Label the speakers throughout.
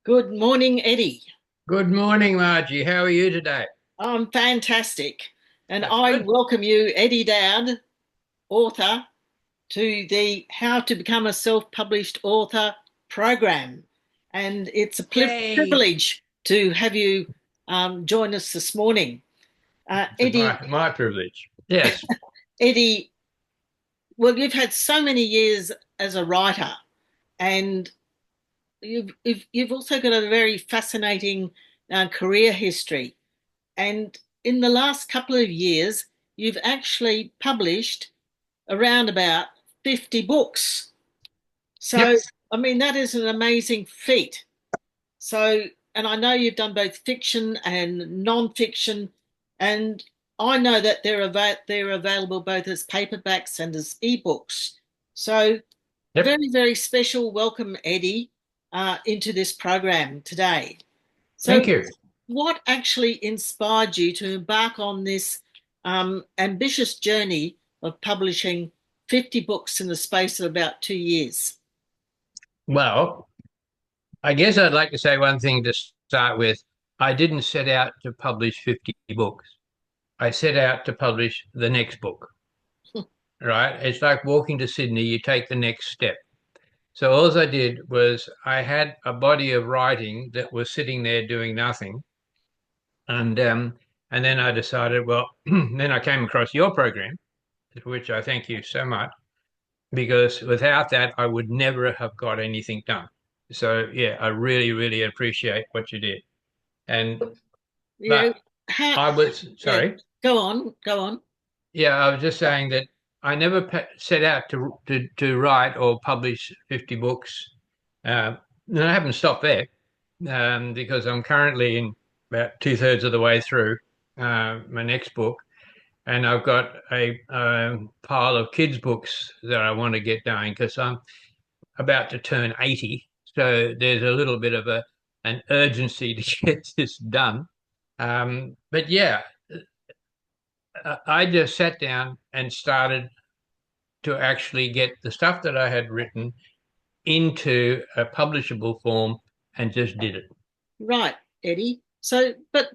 Speaker 1: Good morning, Eddie.
Speaker 2: Good morning, Margie. How are you today?
Speaker 1: I'm fantastic. And
Speaker 2: That's
Speaker 1: I
Speaker 2: good.
Speaker 1: welcome you, Eddie Dowd, author, to the How to Become a Self-Published Author program. And it's a
Speaker 2: Yay.
Speaker 1: privilege to have you join us this morning.
Speaker 2: It's
Speaker 1: Eddie,
Speaker 2: my privilege. Yes.
Speaker 1: Eddie, well, you've had so many years as a writer, and you've also got a very fascinating career history. And in the last couple of years, you've actually published around about 50 books. So,
Speaker 2: Yep.
Speaker 1: I mean, that is an amazing feat. So, and I know you've done both fiction and non-fiction, and I know that they're available both as paperbacks and as ebooks. So, a
Speaker 2: Yep.
Speaker 1: very, very special welcome, Eddie, into this program today.
Speaker 2: Thank
Speaker 1: So,
Speaker 2: you.
Speaker 1: what actually inspired you to embark on this ambitious journey of publishing 50 books in the space of about 2 years?
Speaker 2: Well, I guess I'd like to say one thing to start with. I didn't set out to publish 50 books. I set out to publish the next book, right? It's like walking to Sydney, you take the next step. So all I did was I had a body of writing that was sitting there doing nothing. And then I decided, well, then I came across your program, for which I thank you so much, because without that, I would never have got anything done. So yeah, I really, really appreciate what you did. And
Speaker 1: You know,
Speaker 2: but
Speaker 1: how,
Speaker 2: I was
Speaker 1: yeah,
Speaker 2: sorry,
Speaker 1: go on, go on.
Speaker 2: yeah, I was just saying that I never set out to write or publish 50 books. And I haven't stopped there because I'm currently in about two-thirds of the way through my next book. And I've got a pile of kids' books that I want to get done because I'm about to turn 80. So there's a little bit of an urgency to get this done. But yeah, I just sat down and started to actually get the stuff that I had written into a publishable form and just did it.
Speaker 1: Right, Eddie. So, but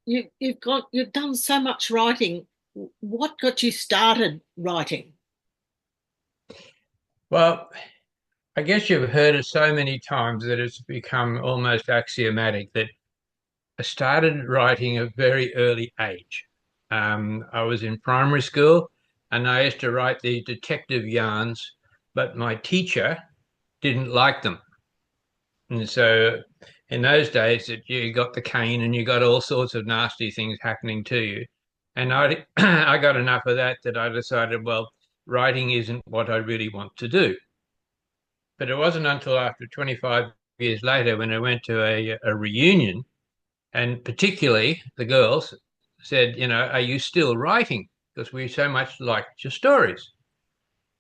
Speaker 1: you've done so much writing. What got you started writing?
Speaker 2: Well, I guess you've heard it so many times that it's become almost axiomatic that I started writing at a very early age. I was in primary school and I used to write these detective yarns, but my teacher didn't like them. And so in those days that you got the cane and you got all sorts of nasty things happening to you. And I I got enough of that that I decided, well, writing isn't what I really want to do. But it wasn't until after 25 years later when I went to a reunion, and particularly the girls said, are you still writing? Because we so much liked your stories.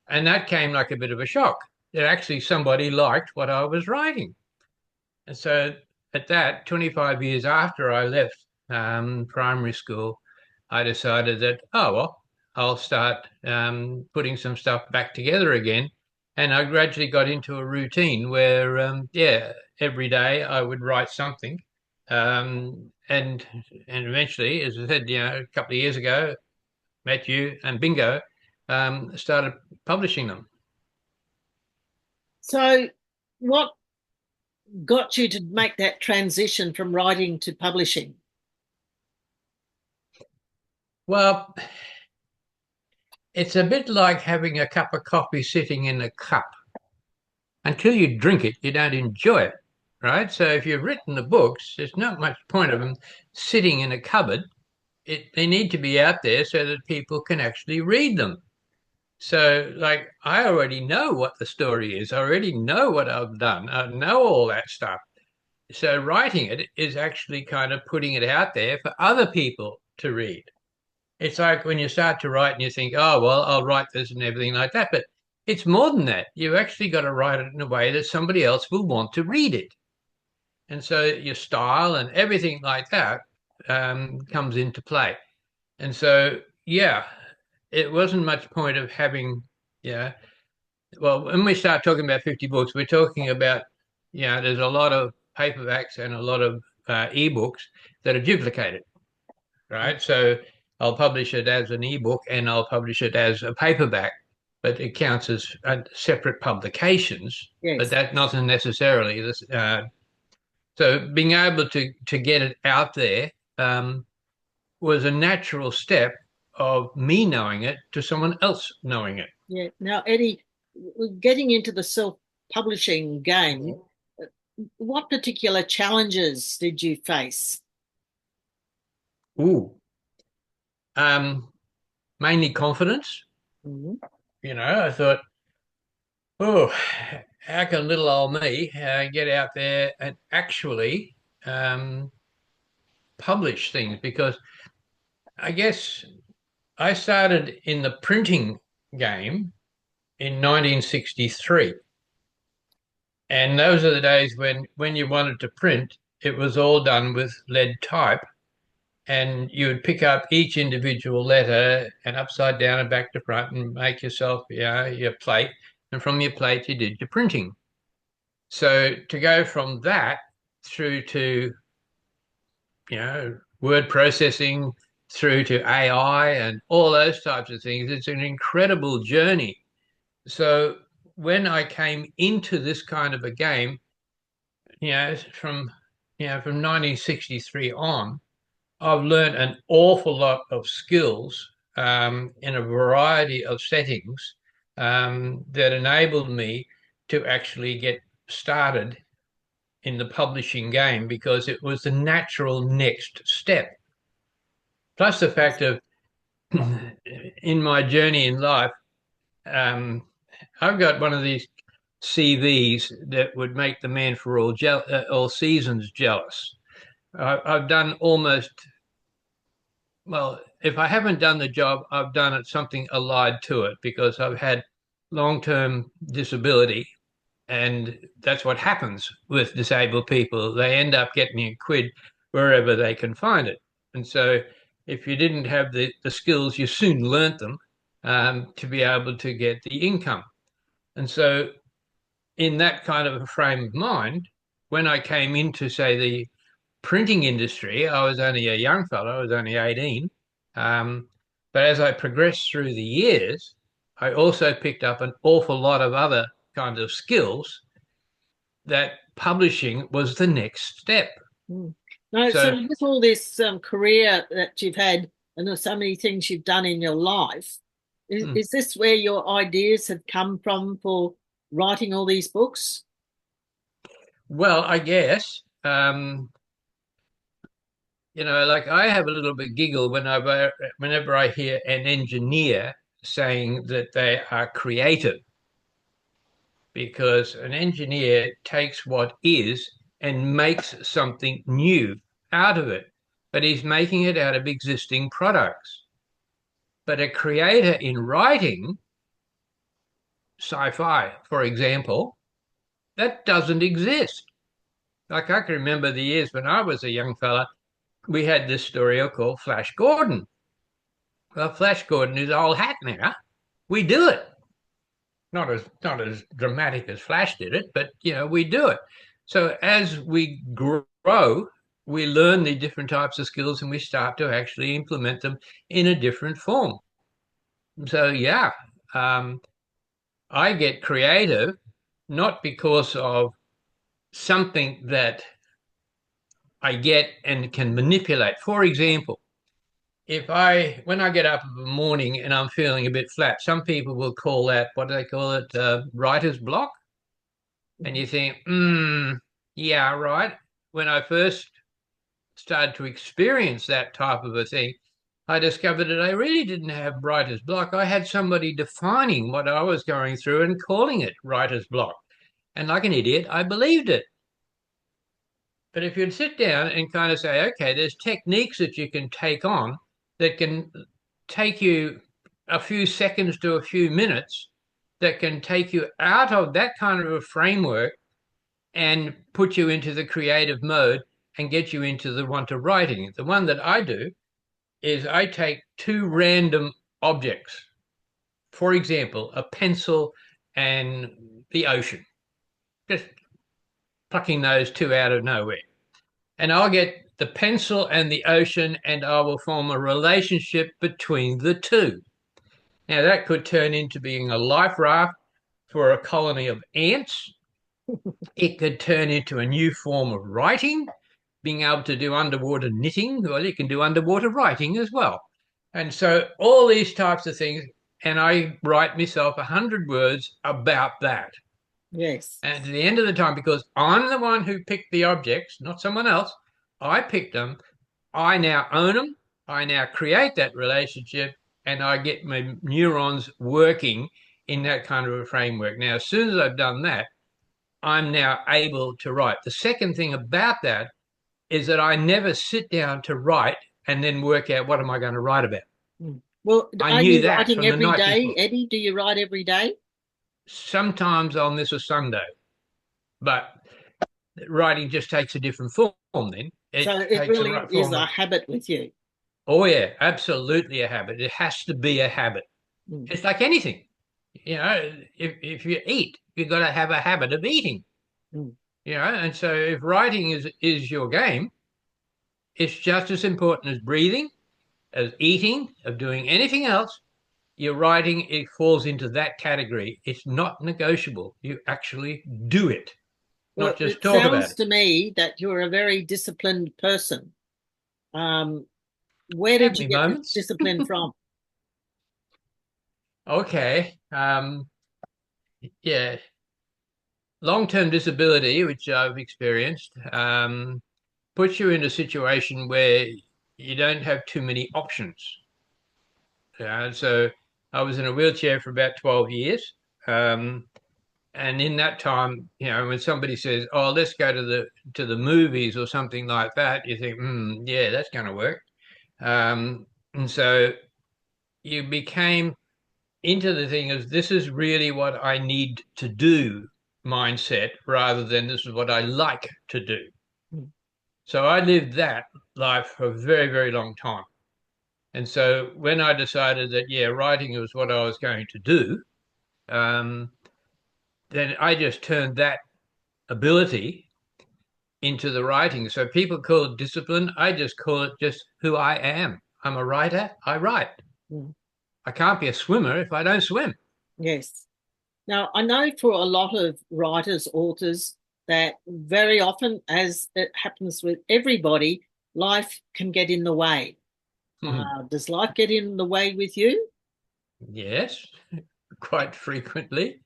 Speaker 2: And that came like a bit of a shock that actually somebody liked what I was writing. And so at that, 25 years after I left primary school, I decided that, oh, well, I'll start putting some stuff back together again. And I gradually got into a routine where, yeah, every day I would write something. And eventually, as I said, a couple of years ago, met you and bingo, started publishing them.
Speaker 1: So, what got you to make that transition from writing to publishing?
Speaker 2: Well, it's a bit like having a cup of coffee sitting in a cup. Until you drink it, you don't enjoy it, right? So if you've written the books, there's not much point of them sitting in a cupboard. They need to be out there so that people can actually read them. So, like, I already know what the story is. I already know what I've done. I know all that stuff. So, writing it is actually kind of putting it out there for other people to read. It's like when you start to write and you think, oh, well, I'll write this and everything like that. But it's more than that. You've actually got to write it in a way that somebody else will want to read it. And so your style and everything like that comes into play. And so, yeah, it wasn't much point of having, yeah. Well, when we start talking about 50 books, we're talking about, there's a lot of paperbacks and a lot of ebooks that are duplicated, right? So I'll publish it as an ebook and I'll publish it as a paperback, but it counts as separate publications. But
Speaker 1: Yes.
Speaker 2: that not necessarily this. So being able to get it out there was a natural step of me knowing it to someone else knowing it.
Speaker 1: Yeah. Now, Eddie, getting into the self-publishing game, what particular challenges did you face?
Speaker 2: Ooh, um, mainly confidence.
Speaker 1: Mhm.
Speaker 2: I thought, oh, how can little old me get out there and actually um, publish things? Because I guess I started in the printing game in 1963. And those are the days when you wanted to print, it was all done with lead type. And you would pick up each individual letter and upside down and back to front and make yourself your plate. And from your plate, you did your printing. So to go from that through to, word processing, through to AI and all those types of things, it's an incredible journey. So when I came into this kind of a game, from from 1963 on, I've learned an awful lot of skills in a variety of settings that enabled me to actually get started in the publishing game because it was the natural next step. Plus the fact of in my journey in life, um, I've got one of these CVs that would make the man for all seasons jealous. I've done almost, well, if I haven't done the job, I've done it something allied to it because I've had long-term disability, and that's what happens with disabled people. They end up getting a quid wherever they can find it. And so if you didn't have the skills, you soon learnt them to be able to get the income. And so in that kind of a frame of mind, when I came into, say, the printing industry, I was only a young fellow, I was only 18. But as I progressed through the years, I also picked up an awful lot of other kinds of skills that publishing was the next step.
Speaker 1: Mm. No, so
Speaker 2: So,
Speaker 1: with all this career that you've had and there's so many things you've done in your life,
Speaker 2: hmm,
Speaker 1: is this where your ideas have come from for writing all these books?
Speaker 2: well, I guess, like I have a little bit giggle whenever I hear an engineer saying that they are creative, because an engineer takes what is and makes something new out of it, but he's making it out of existing products. But a creator in writing, sci-fi, for example, that doesn't exist. Like I can remember the years when I was a young fella, we had this story called Flash Gordon. Well, Flash Gordon is old hat now. We do it. Not as dramatic as Flash did it, but we do it. So as we grow, we learn the different types of skills and we start to actually implement them in a different form. So yeah, um, I get creative not because of something that I get and can manipulate. For example, if when I get up in the morning and I'm feeling a bit flat, some people will call that, what do they call it, writer's block. And you think, yeah, right. When I first started to experience that type of a thing, I discovered that I really didn't have writer's block. I had somebody defining what I was going through and calling it writer's block. And like an idiot, I believed it. But if you'd sit down and kind of say, okay, there's techniques that you can take on that can take you a few seconds to a few minutes, that can take you out of that kind of a framework and put you into the creative mode and get you into the one to writing. The one that I do is I take two random objects, for example, a pencil and the ocean. Just plucking those two out of nowhere. And I'll get the pencil and the ocean, and I will form a relationship between the two. Now, that could turn into being a life raft for a colony of ants. It could turn into a new form of writing, being able to do underwater knitting. Well, you can do underwater writing as well. And so, all these types of things. And I write myself 100 words about that.
Speaker 1: Yes.
Speaker 2: And at the end of the time, because I'm the one who picked the objects, not someone else, I picked them. I now own them. I now create that relationship and I get my neurons working in that kind of a framework. Now, as soon as I've done that, I'm now able to write. The second thing about that is that I never sit down to write and then work out what am I going to write about.
Speaker 1: Mm. Well,
Speaker 2: I
Speaker 1: are
Speaker 2: knew
Speaker 1: you
Speaker 2: that
Speaker 1: writing
Speaker 2: from the
Speaker 1: every
Speaker 2: night
Speaker 1: day,
Speaker 2: before.
Speaker 1: Eddie? Do you write every day?
Speaker 2: Sometimes I'll miss a Sunday, but writing just takes a different form then.
Speaker 1: So
Speaker 2: It
Speaker 1: it
Speaker 2: takes a
Speaker 1: really
Speaker 2: right
Speaker 1: is
Speaker 2: form
Speaker 1: a
Speaker 2: of,
Speaker 1: habit with you.
Speaker 2: oh, yeah, absolutely a habit. It has to be a habit.
Speaker 1: Mm.
Speaker 2: It's like anything. If you eat, you've got to have a habit of eating.
Speaker 1: Mm.
Speaker 2: And so if writing is your game, it's just as important as breathing, as eating, of doing anything else. Your writing, it falls into that category. It's not negotiable. You actually do it,
Speaker 1: Well,
Speaker 2: not just
Speaker 1: it
Speaker 2: talk about
Speaker 1: sounds
Speaker 2: it.
Speaker 1: to me that you're a very disciplined person. Um, where
Speaker 2: Have
Speaker 1: did you
Speaker 2: me
Speaker 1: get this
Speaker 2: moments.
Speaker 1: discipline from?
Speaker 2: Okay. Yeah. Long-term disability, which I've experienced, puts you in a situation where you don't have too many options. So I was in a wheelchair for about 12 years. Um, and in that time, when somebody says, "Oh, let's go to the movies" or something like that, you think, yeah, that's going to work. And so you became into the thing of this is really what I need to do mindset rather than this is what I like to do.
Speaker 1: Mm.
Speaker 2: So I lived that life for a very, very long time. And so when I decided that, yeah, writing was what I was going to do, um, then I just turned that ability into the writing. So people call it discipline. I just call it just who I am. I'm a writer. I write.
Speaker 1: Mm.
Speaker 2: I can't be a swimmer if I don't swim.
Speaker 1: Yes. Now, I know for a lot of writers, authors, that very often, as it happens with everybody, life can get in the way. Does life get in the way with you?
Speaker 2: Yes, quite frequently.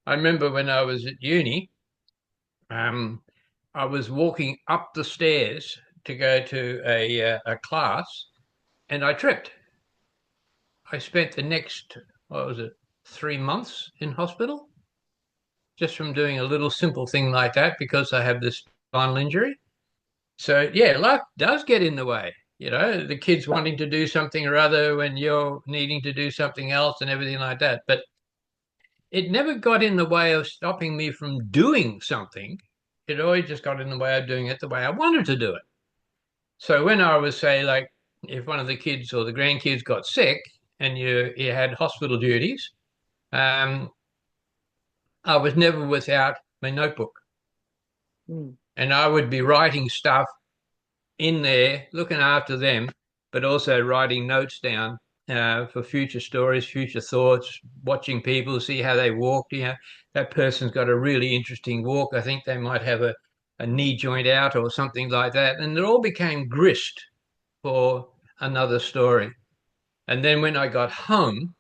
Speaker 2: I remember when I was at uni, um, I was walking up the stairs to go to a class, and I tripped. I spent the next, what was it, 3 months in hospital just from doing a little simple thing like that because I have this spinal injury. So yeah, life does get in the way. The kids wanting to do something or other when you're needing to do something else and everything like that. But it never got in the way of stopping me from doing something. It always just got in the way of doing it the way I wanted to do it. So when I was, say, like, if one of the kids or the grandkids got sick and you had hospital duties, um, I was never without my notebook,
Speaker 1: Mm.
Speaker 2: and I would be writing stuff in there, looking after them, but also writing notes down for future stories, future thoughts, watching people, see how they walk. That person's got a really interesting walk. I think they might have a knee joint out or something like that. And it all became grist for another story. And then when I got home,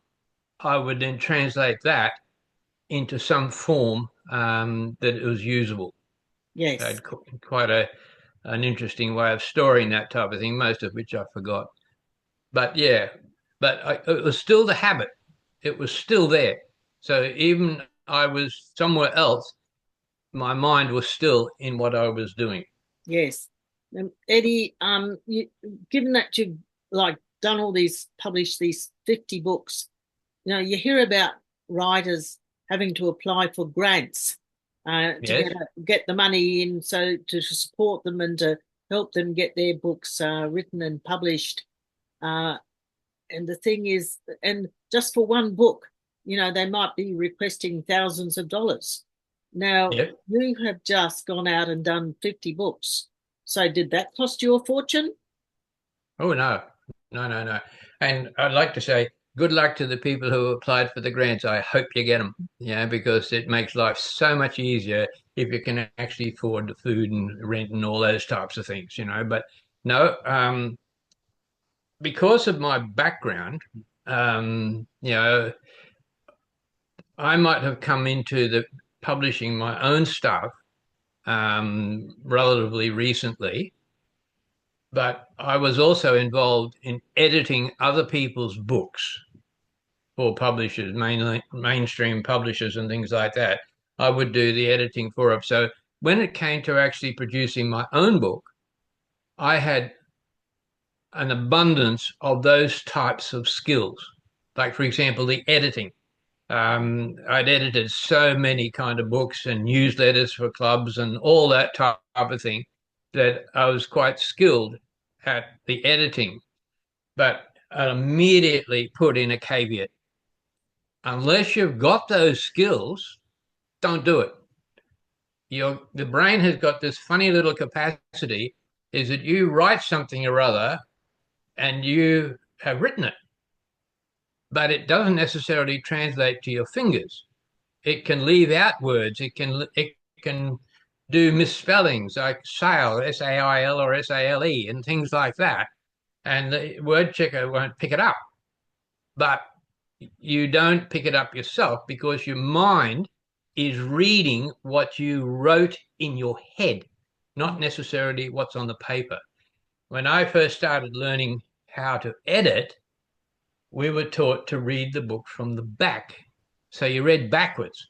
Speaker 2: I would then translate that into some form that it was usable. I
Speaker 1: Yes,
Speaker 2: had quite an interesting way of storing that type of thing, most of which I forgot. But yeah, it was still the habit. It was still there. So even I was somewhere else, my mind was still in what I was doing.
Speaker 1: yes. Eddie, given that you've like done all these, published these 50 books, you hear about writers having to apply for grants to
Speaker 2: Yes.
Speaker 1: get the money in, so to support them and to help them get their books written and published. Uh, and the thing is, and just for one book, they might be requesting thousands of dollars. Now,
Speaker 2: Yep.
Speaker 1: you have just gone out and done 50 books. So did that cost you a fortune?
Speaker 2: Oh no, no, no, no. And I'd like to say good luck to the people who applied for the grants. I hope you get them, because it makes life so much easier if you can actually afford the food and rent and all those types of things. But no, because of my background, I might have come into the publishing my own stuff relatively recently, but I was also involved in editing other people's books for publishers, mainly mainstream publishers and things like that. I would do the editing for them. So when it came to actually producing my own book, I had an abundance of those types of skills. Like, for example, the editing. I'd edited so many kind of books and newsletters for clubs and all that type of thing that I was quite skilled at the editing. But I immediately put in a caveat. Unless you've got those skills, don't do it. The brain has got this funny little capacity is that you write something or other and you have written it, but it doesn't necessarily translate to your fingers. It can leave out words. It can do misspellings like sail, SAIL or SALE, and things like that. And the word checker won't pick it up. But you don't pick it up yourself because your mind is reading what you wrote in your head, not necessarily what's on the paper. When I first started learning how to edit, we were taught to read the book from the back. So you read backwards.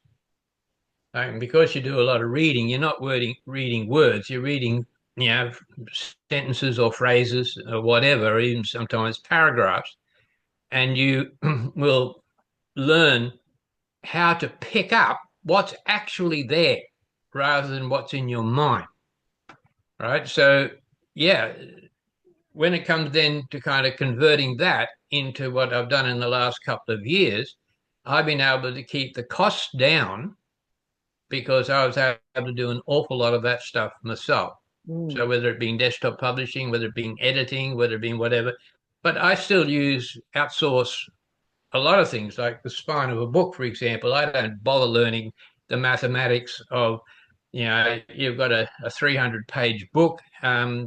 Speaker 2: And because you do a lot of reading, you're not reading words, you're reading, you know, sentences or phrases or whatever, or even sometimes paragraphs. And you will learn how to pick up what's actually there rather than what's in your mind. Right. So, yeah, when it comes then to kind of converting that into what I've done in the last couple of years, I've been able to keep the costs down because I was able to do an awful lot of that stuff myself.
Speaker 1: Mm.
Speaker 2: So whether it being desktop publishing, whether it being editing, whether it being whatever, but I still use outsource a lot of things, like the spine of a book, for example. I don't bother learning the mathematics of, you've got a 300-page book.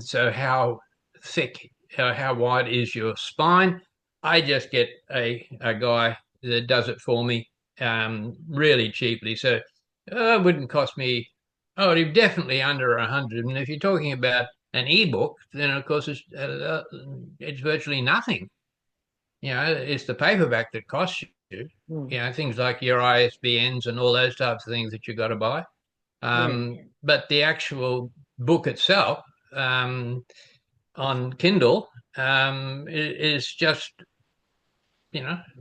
Speaker 2: So how thick, how wide is your spine? I just get a guy that does it for me really cheaply. So it wouldn't cost me, oh, it'd be definitely under 100. And if you're talking about an ebook, then of course it's virtually nothing. It's the paperback that costs you.
Speaker 1: Mm.
Speaker 2: Things like your ISBNs and all those types of things that you got to buy.
Speaker 1: Yeah.
Speaker 2: But the actual book itself on Kindle is just,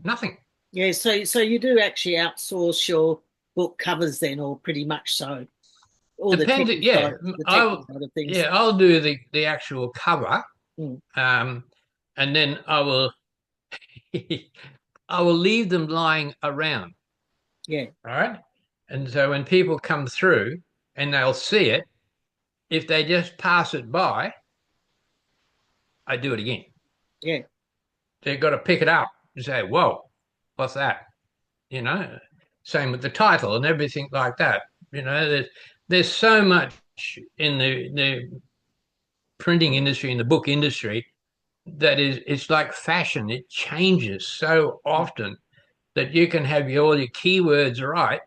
Speaker 2: nothing.
Speaker 1: Yeah. So you do actually outsource your book covers then, or pretty much so, or
Speaker 2: Depends. Yeah,
Speaker 1: the technical side of things.
Speaker 2: I'll do the actual cover,
Speaker 1: Mm.
Speaker 2: um, and then I will I will leave them lying around.
Speaker 1: Yeah.
Speaker 2: All right. And so when people come through and they'll see it, if they just pass it by, I do it again.
Speaker 1: Yeah.
Speaker 2: They've got to pick it up and say, whoa, what's that? You know, same with the title and everything like that. There's so much in the printing industry, in the book industry, that it's like fashion. It changes so often that you can have all your keywords right,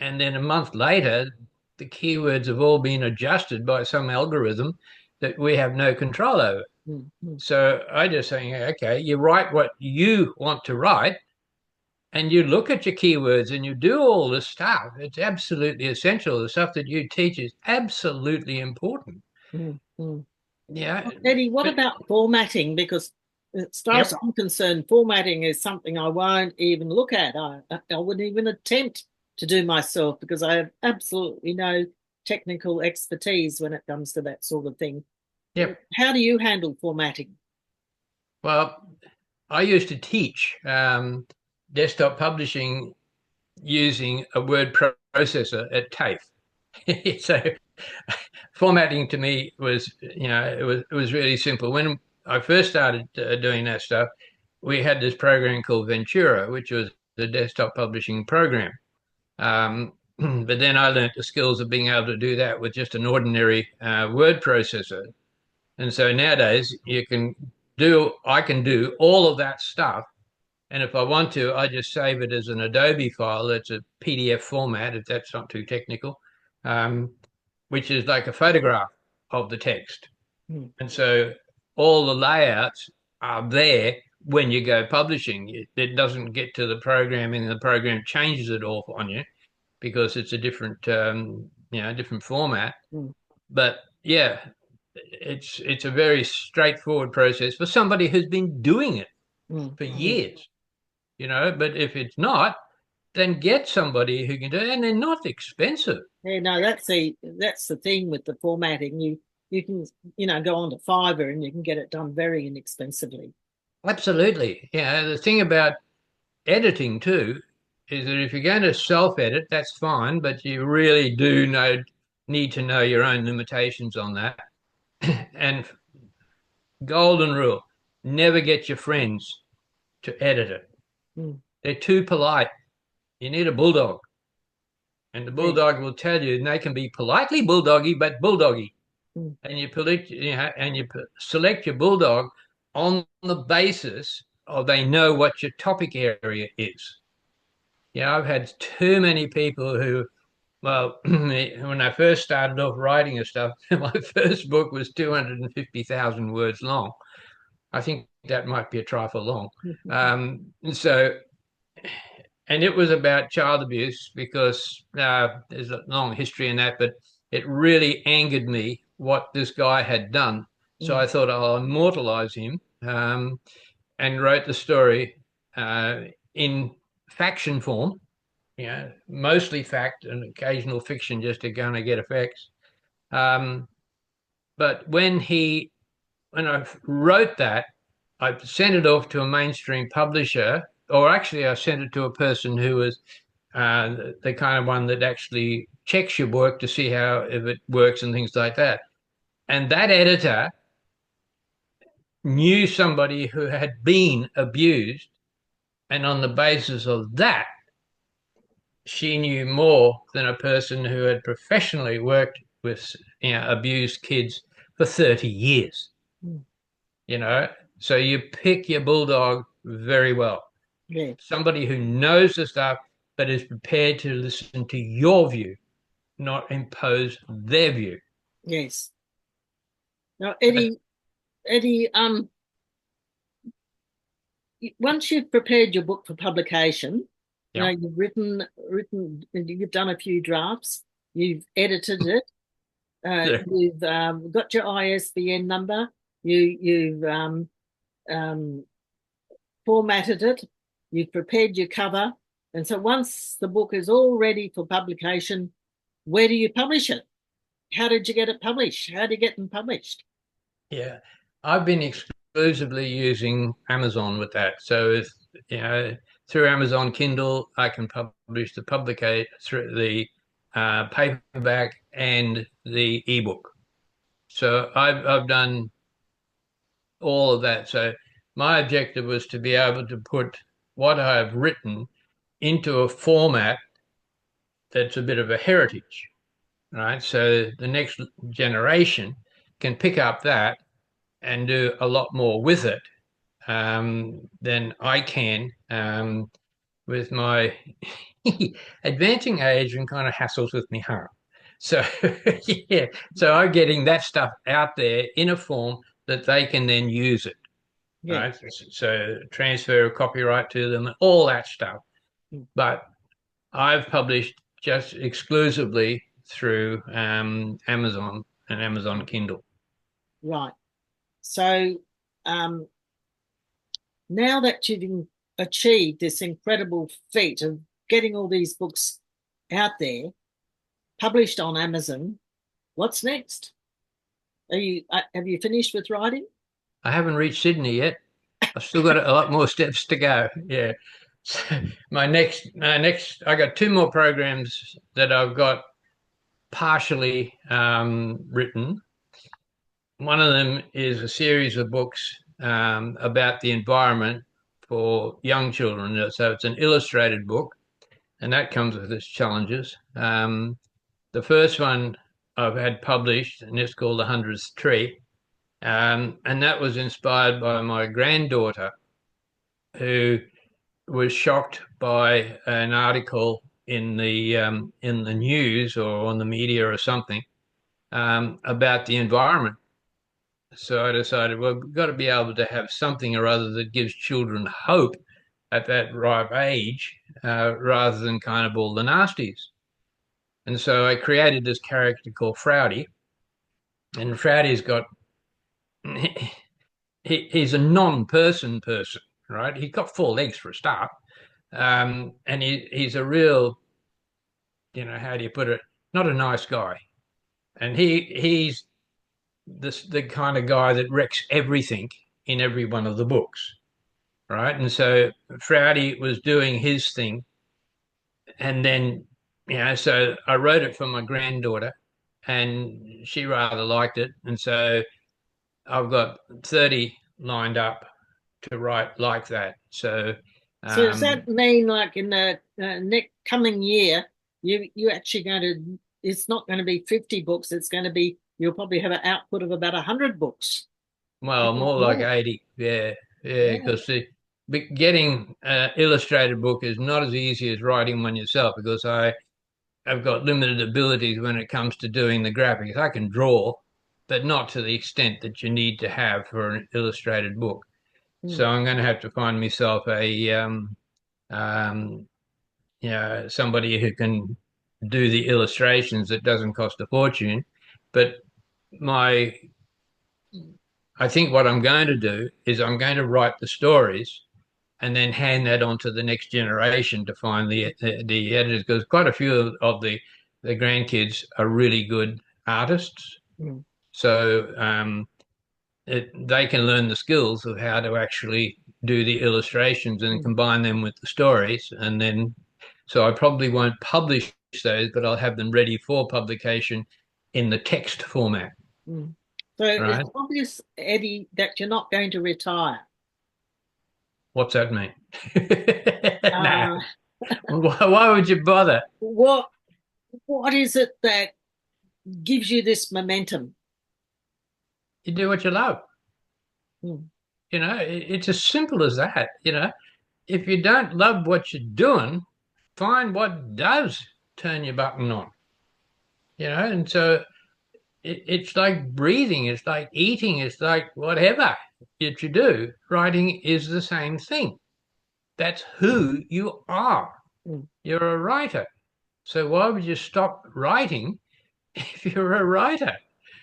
Speaker 2: and then a month later, the keywords have all been adjusted by some algorithm that we have no control over.
Speaker 1: Mm. Mm.
Speaker 2: So I just saying, okay, you write what you want to write, and you look at your keywords and you do all this stuff. It's absolutely essential. The stuff that you teach is absolutely important.
Speaker 1: Mm. Mm.
Speaker 2: Yeah,
Speaker 1: Eddie, what
Speaker 2: but
Speaker 1: about formatting? Because as far as
Speaker 2: yep,
Speaker 1: I'm concerned, formatting is something I won't even look at. I wouldn't even attempt to do myself because I have absolutely no technical expertise when it comes to that sort of thing.
Speaker 2: yep.
Speaker 1: How do you handle formatting?
Speaker 2: Well, I used to teach desktop publishing using a word processor at TAFE. So formatting to me was, it was really simple. When I first started doing that stuff, we had this program called Ventura, which was the desktop publishing program. But then I learnt the skills of being able to do that with just an ordinary word processor. And so nowadays I can do all of that stuff. And if I want to, I just save it as an Adobe file. That's a PDF format, if that's not too technical, um, which is like a photograph of the text.
Speaker 1: Mm.
Speaker 2: And so all the layouts are there when you go publishing. It doesn't get to the programming, and the program changes it all on you because it's a different, different format.
Speaker 1: Mm.
Speaker 2: But yeah, it's a very straightforward process for somebody who's been doing it
Speaker 1: Mm.
Speaker 2: for
Speaker 1: Mm.
Speaker 2: years, But if it's not, then get somebody who can do it, and they're not expensive.
Speaker 1: Yeah, no, that's the thing with the formatting. You can go on to Fiverr and you can get it done very inexpensively.
Speaker 2: Absolutely. Yeah. The thing about editing too is that if you're going to self-edit, that's fine, but you really do need to know your own limitations on that. And golden rule, never get your friends to edit it.
Speaker 1: Mm.
Speaker 2: They're too polite. You need a bulldog. And the
Speaker 1: Yeah.
Speaker 2: bulldog will tell you, and they can be politely bulldoggy, but bulldoggy.
Speaker 1: Mm.
Speaker 2: And you select your bulldog on the basis of they know what your topic area is. I've had too many people who, well, when I first started off writing and stuff, my first book was 250,000 words long. I think that might be a trifle long. So and it was about child abuse because there's a long history in that, but it really angered me what this guy had done. So
Speaker 1: Mm.
Speaker 2: I thought I'll immortalize him, and wrote the story uh, in faction form, mostly fact and occasional fiction just to kind of get effects. Um, but when I wrote that, I sent it off to a mainstream publisher, or actually, I sent it to a person who was the kind of one that actually checks your work to see how if it works and things like that. And that editor knew somebody who had been abused, and on the basis of that, she knew more than a person who had professionally worked with abused kids for 30 years.
Speaker 1: Mm.
Speaker 2: you know so you pick your bulldog very well,
Speaker 1: Yeah.
Speaker 2: somebody who knows the stuff but is prepared to listen to your view, not impose their view.
Speaker 1: Yes. Now,
Speaker 2: But
Speaker 1: Eddie, once you've prepared your book for publication,
Speaker 2: yeah,
Speaker 1: you've done a few drafts, you've edited it, you've got your ISBN number, you've um, formatted it, you've prepared your cover, and so once the book is all ready for publication, where do you publish it? How did you get it published? How do you get them published?
Speaker 2: yeah, I've been exclusively using Amazon with that. So if you know through Amazon Kindle, I can publish the publicate through the paperback and the ebook. So I've done all of that. So my objective was to be able to put what I've written into a format that's a bit of a heritage, right? So the next generation can pick up that and do a lot more with it than I can with my advancing age and kind of hassles with me heart. So yeah, so I'm getting that stuff out there in a form that they can then use it,
Speaker 1: Yeah.
Speaker 2: right? So transfer of copyright to them, all that stuff.
Speaker 1: Mm.
Speaker 2: But I've published just exclusively through Amazon and Amazon Kindle.
Speaker 1: Right. So um, now that you've achieved this incredible feat of getting all these books out there, published on Amazon, what's next? Have you finished with writing?
Speaker 2: I haven't reached Sydney yet. I've still got a lot more steps to go. Yeah. So I got two more programs that I've got partially written. One of them is a series of books about the environment for young children. So it's an illustrated book, and that comes with its challenges. The first one I've had published, and it's called The Hundredth Tree. And that was inspired by my granddaughter, who was shocked by an article in the news or on the media or something about the environment. So I decided, well, we've got to be able to have something or other that gives children hope at that ripe age, rather than kind of all the nasties. And so I created this character called Frowdy, and Frowdy's got he's a non-person person, right? He's got four legs for a start, and he's a real, how do you put it? Not a nice guy, and he's the kind of guy that wrecks everything in every one of the books, right? And so Frowdy was doing his thing, and then so I wrote it for my granddaughter, and she rather liked it, and so I've got 30 lined up to write like that. So,
Speaker 1: So does
Speaker 2: um,
Speaker 1: that mean, like in the next coming year, you actually going to? It's not going to be 50 books. It's going to be you'll probably have an output of about 100 books, if
Speaker 2: well,
Speaker 1: not
Speaker 2: more like
Speaker 1: more.
Speaker 2: 80. Yeah, yeah,
Speaker 1: Yeah.
Speaker 2: because getting an illustrated book is not as easy as writing one yourself because I've got limited abilities when it comes to doing the graphics. I can draw, but not to the extent that you need to have for an illustrated book.
Speaker 1: Mm,
Speaker 2: So I'm going to have to find myself um, somebody who can do the illustrations that doesn't cost a fortune. But my, I think what I'm going to do is I'm going to write the stories and then hand that on to the next generation to find the editors because quite a few of the grandkids are really good artists.
Speaker 1: mm,
Speaker 2: So they can learn the skills of how to actually do the illustrations and
Speaker 1: mm,
Speaker 2: combine them with the stories. And then, so I probably won't publish those, but I'll have them ready for publication in the text format,
Speaker 1: mm. So it's
Speaker 2: right?
Speaker 1: obvious, Eddie, that you're not going to retire.
Speaker 2: What's that mean? Nah.
Speaker 1: Uh,
Speaker 2: Why would you bother?
Speaker 1: what what is it that gives you this momentum?
Speaker 2: You do what you love.
Speaker 1: Mm,
Speaker 2: It's as simple as that. If you don't love what you're doing, find what does turn your button on. And so it's like breathing, it's like eating, it's like whatever that you do. Writing is the same thing. That's who you are.
Speaker 1: mm,
Speaker 2: You're a writer. So why would you stop writing if you're a writer?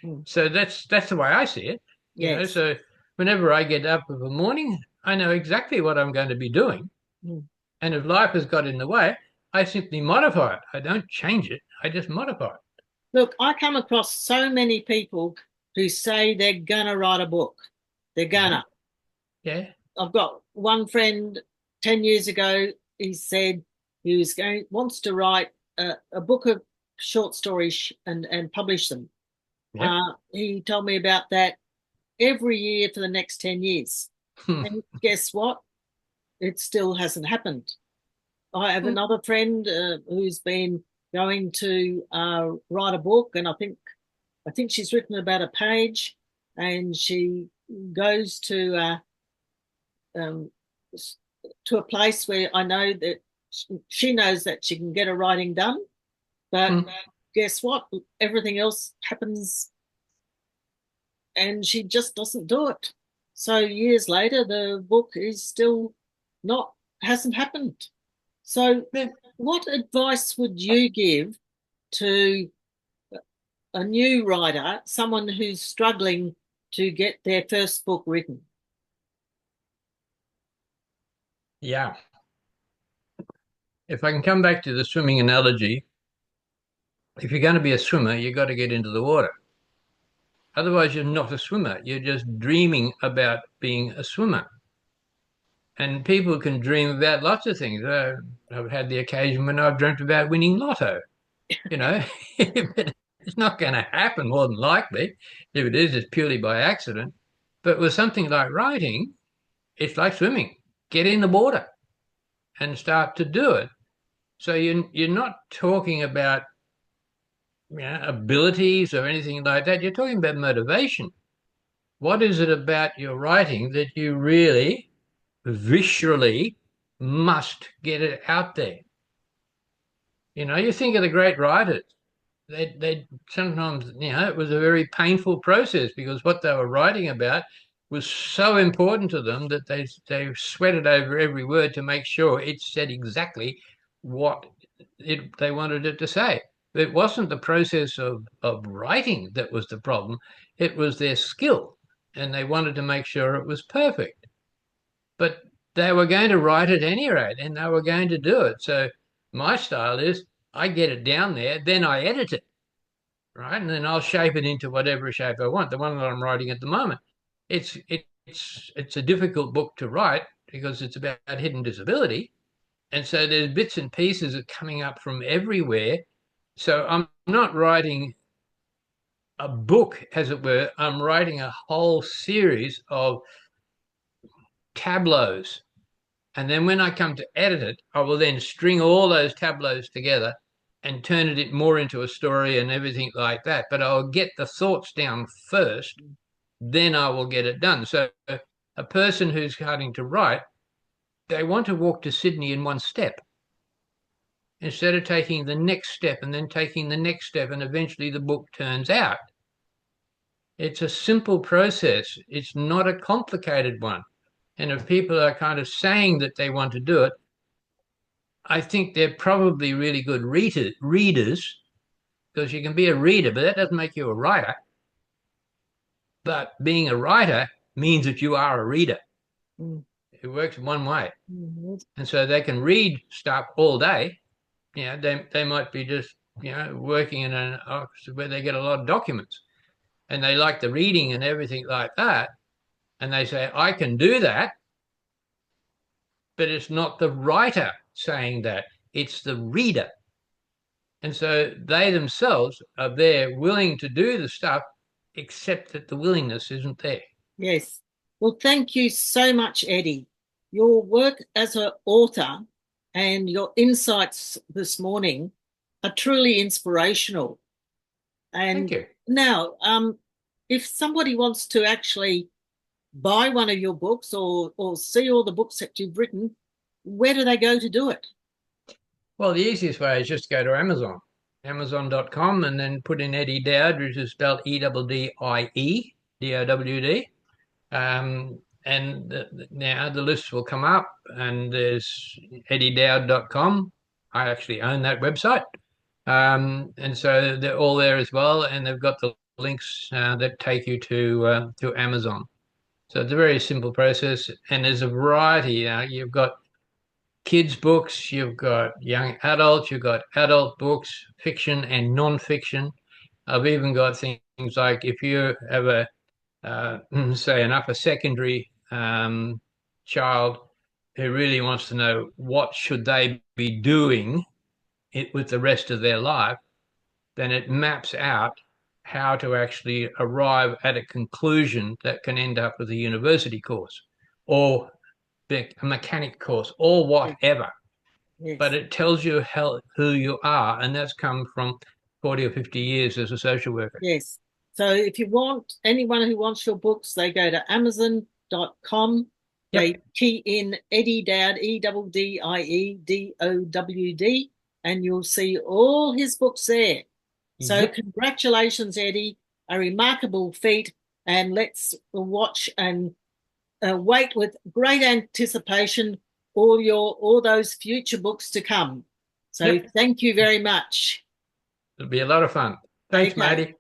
Speaker 1: mm.
Speaker 2: So that's the way I see it.
Speaker 1: Yes.
Speaker 2: So whenever I get up of a morning, I know exactly what I'm going to be doing.
Speaker 1: Mm.
Speaker 2: And if life has got in the way, I simply modify it. I don't change it. I just modify it.
Speaker 1: Look, I come across so many people who say they're gonna write a book. They're
Speaker 2: Yeah.
Speaker 1: gonna.
Speaker 2: Yeah.
Speaker 1: I've got one friend 10 years ago, he said he was going, wants to write a book of short stories and publish them.
Speaker 2: Yep.
Speaker 1: He told me about that every year for the next 10 years. And guess what? It still hasn't happened. I have another friend who's been going to write a book, and I think she's written about a page, and she goes um, to a place where I know that she knows that she can get her writing done. But guess what? Everything else happens, and she just doesn't do it. So years later, the book is still not hasn't happened. So, what advice would you give to a new writer, someone who's struggling to get their first book written?
Speaker 2: Yeah. If I can come back to the swimming analogy, if you're going to be a swimmer, you've got to get into the water. Otherwise, you're not a swimmer. You're just dreaming about being a swimmer. And people can dream about lots of things. I've had the occasion when I've dreamt about winning lotto, you know, but it's not going to happen more than likely. If it is, it's purely by accident. But with something like writing, it's like swimming. Get in the water and start to do it. So you're not talking about abilities or anything like that. You're talking about motivation. What is it about your writing that you really viscerally must get it out there? You think of the great writers. They sometimes, it was a very painful process because what they were writing about was so important to them that they sweated over every word to make sure it said exactly what they wanted it to say. It wasn't the process of writing that was the problem, it was their skill, and they wanted to make sure it was perfect. But they were going to write at any rate, and they were going to do it. So my style is I get it down there, then I edit it, right? And then I'll shape it into whatever shape I want. The one that I'm writing at the moment, it's a difficult book to write because it's about hidden disability, and so there's bits and pieces are coming up from everywhere. So I'm not writing a book, as it were. I'm writing a whole series of tableaus. And then when I come to edit it, I will then string all those tableaus together and turn it more into a story and everything like that. But I'll get the thoughts down first, then I will get it done. So a person who's starting to write, they want to walk to Sydney in one step instead of taking the next step and then taking the next step, and eventually the book turns out. It's a simple process. It's not a complicated one. And if people are kind of saying that they want to do it, I think they're probably really good readers, because you can be a reader, but that doesn't make you a writer. But being a writer means that you are a reader.
Speaker 1: Mm.
Speaker 2: It works one way.
Speaker 1: Mm-hmm.
Speaker 2: And so they can read stuff all day. They might be just, working in an office where they get a lot of documents and they like the reading and everything like that. And they say, I can do that, but it's not the writer saying that, it's the reader. And so they themselves are there willing to do the stuff, except that the willingness isn't there.
Speaker 1: Yes. Well, thank you so much, Eddie. Your work as an author and your insights this morning are truly inspirational.
Speaker 2: Thank
Speaker 1: And
Speaker 2: you.
Speaker 1: now, if somebody wants to actually buy one of your books or see all the books that you've written, where do they go to do it?
Speaker 2: Well, the easiest way is just go to Amazon, amazon.com, and then put in Eddie Dowd, which is spelled Eddie, Dowd. And now the list will come up, and there's eddiedowd.com. I actually own that website. And so they're all there as well, and they've got the links that take you to Amazon. So it's a very simple process, and there's a variety. You've got kids' books, you've got young adults, you've got adult books, fiction and non-fiction. I've even got things like if you have say, an upper secondary child who really wants to know what should they be doing with the rest of their life, then it maps out how to actually arrive at a conclusion that can end up with a university course or a mechanic course or
Speaker 1: Yes.
Speaker 2: whatever. But
Speaker 1: Yes.
Speaker 2: it tells you who you are, and that's come from 40 or 50 years as a social worker.
Speaker 1: Yes. So if you want anyone who wants your books, they go to amazon.com. They
Speaker 2: Yep.
Speaker 1: key in Eddie Dowd, Eddiedowd, and you'll see all his books there. So
Speaker 2: Yep.
Speaker 1: congratulations, Eddie. A remarkable feat. And let's watch and wait with great anticipation all those future books to come. So
Speaker 2: Yep.
Speaker 1: thank you very much.
Speaker 2: It'll be a lot of fun. Thanks,
Speaker 1: Okay.
Speaker 2: matey.